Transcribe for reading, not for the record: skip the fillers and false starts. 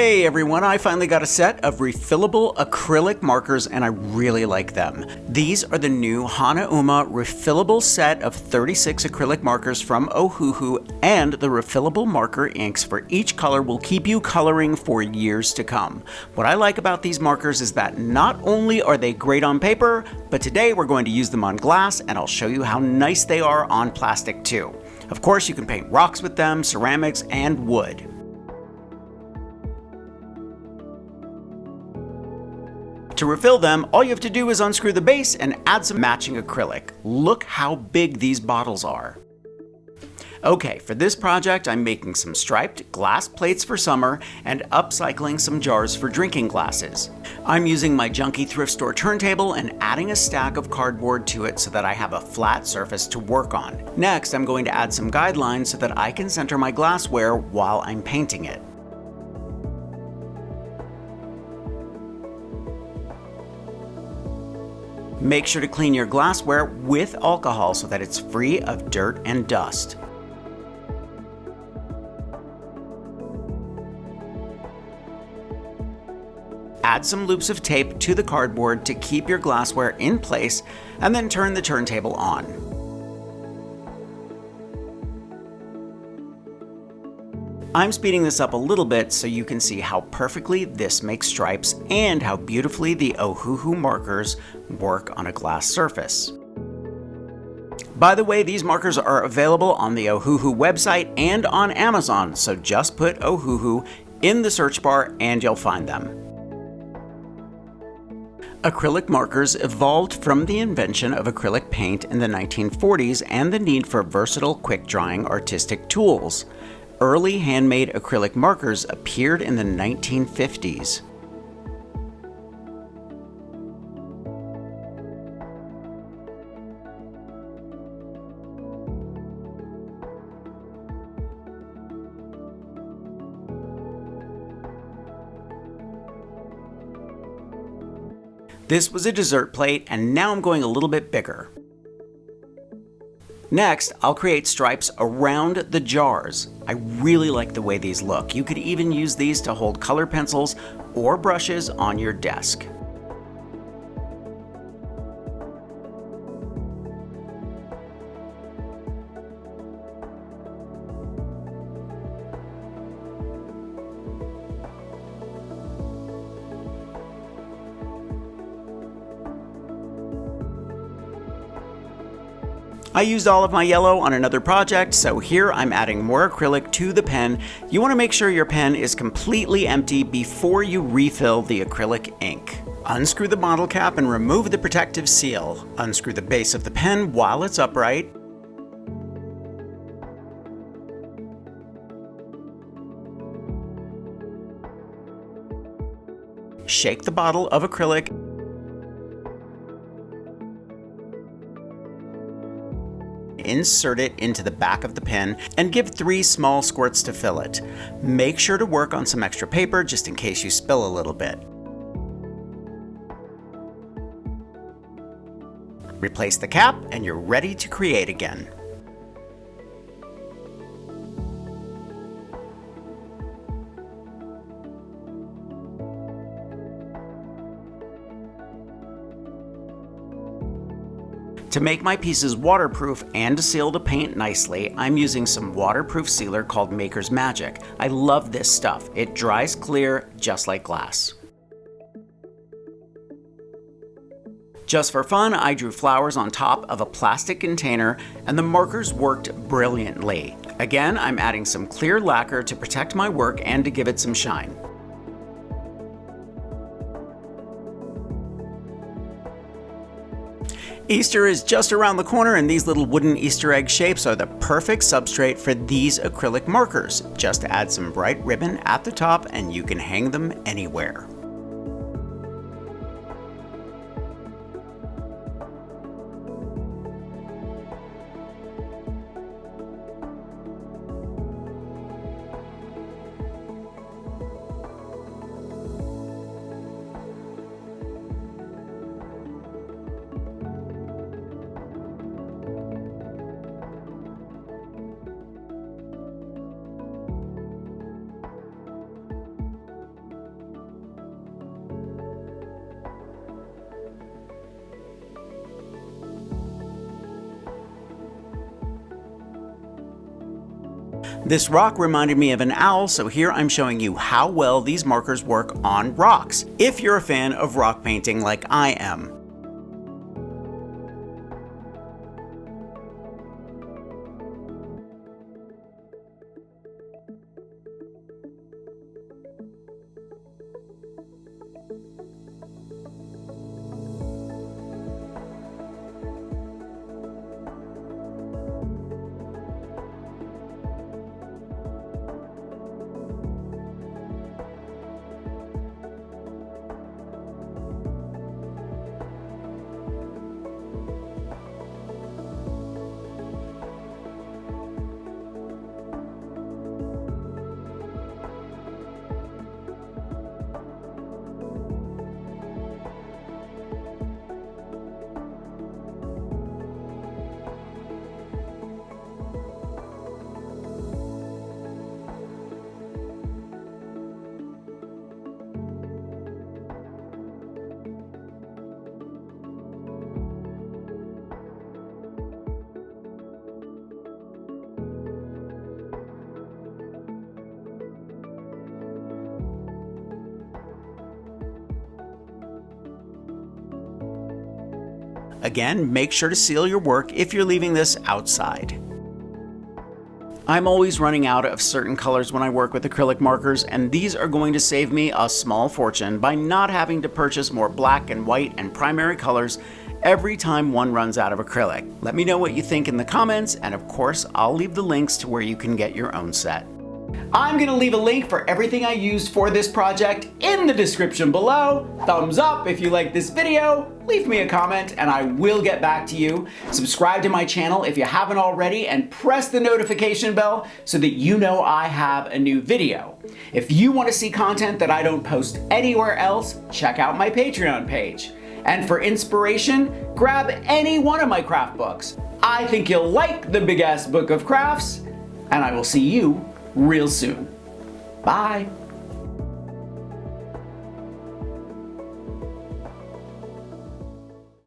Hey everyone, I finally got a set of refillable acrylic markers and I really like them. These are the new Ohuhu refillable set of 36 acrylic markers from Ohuhu, and the refillable marker inks for each color will keep you coloring for years to come. What I like about these markers is that not only are they great on paper, but today we're going to use them on glass and I'll show you how nice they are on plastic too. Of course, you can paint rocks with them, ceramics, and wood. To refill them, all you have to do is unscrew the base and add some matching acrylic. Look how big these bottles are. Okay, for this project I'm making some striped glass plates for summer and upcycling some jars for drinking glasses. I'm using my junky thrift store turntable and adding a stack of cardboard to it so that I have a flat surface to work on. Next, I'm going to add some guidelines so that I can center my glassware while I'm painting it. Make sure to clean your glassware with alcohol so that it's free of dirt and dust. Add some loops of tape to the cardboard to keep your glassware in place, and then turn the turntable on. I'm speeding this up a little bit so you can see how perfectly this makes stripes and how beautifully the Ohuhu markers work on a glass surface. By the way, these markers are available on the Ohuhu website and on Amazon, so just put Ohuhu in the search bar and you'll find them. Acrylic markers evolved from the invention of acrylic paint in the 1940s and the need for versatile, quick-drying artistic tools. Early handmade acrylic markers appeared in the 1950s. This was a dessert plate, and now I'm going a little bit bigger. Next, I'll create stripes around the jars. I really like the way these look. You could even use these to hold color pencils or brushes on your desk. I used all of my yellow on another project, so here I'm adding more acrylic to the pen. You want to make sure your pen is completely empty before you refill the acrylic ink. Unscrew the bottle cap and remove the protective seal. Unscrew the base of the pen while it's upright. Shake the bottle of acrylic. Insert it into the back of the pen and give 3 small squirts to fill it. Make sure to work on some extra paper just in case you spill a little bit. Replace the cap and you're ready to create again. To make my pieces waterproof and to seal the paint nicely, I'm using some waterproof sealer called Maker's Magic. I love this stuff. It dries clear just like glass. Just for fun, I drew flowers on top of a plastic container and the markers worked brilliantly. Again, I'm adding some clear lacquer to protect my work and to give it some shine. Easter is just around the corner, and these little wooden Easter egg shapes are the perfect substrate for these acrylic markers. Just add some bright ribbon at the top and you can hang them anywhere. This rock reminded me of an owl, so here I'm showing you how well these markers work on rocks, if you're a fan of rock painting like I am. Again, make sure to seal your work if you're leaving this outside. I'm always running out of certain colors when I work with acrylic markers, and these are going to save me a small fortune by not having to purchase more black and white and primary colors every time one runs out of acrylic. Let me know what you think in the comments, and of course, I'll leave the links to where you can get your own set. I'm gonna leave a link for everything I used for this project in the description below. Thumbs up if you like this video, leave me a comment and I will get back to you. Subscribe to my channel if you haven't already and press the notification bell so that you know I have a new video. If you want to see content that I don't post anywhere else, check out my Patreon page. And for inspiration, grab any one of my craft books. I think you'll like the Big Ass Book of Crafts, and I will see you real soon. Bye.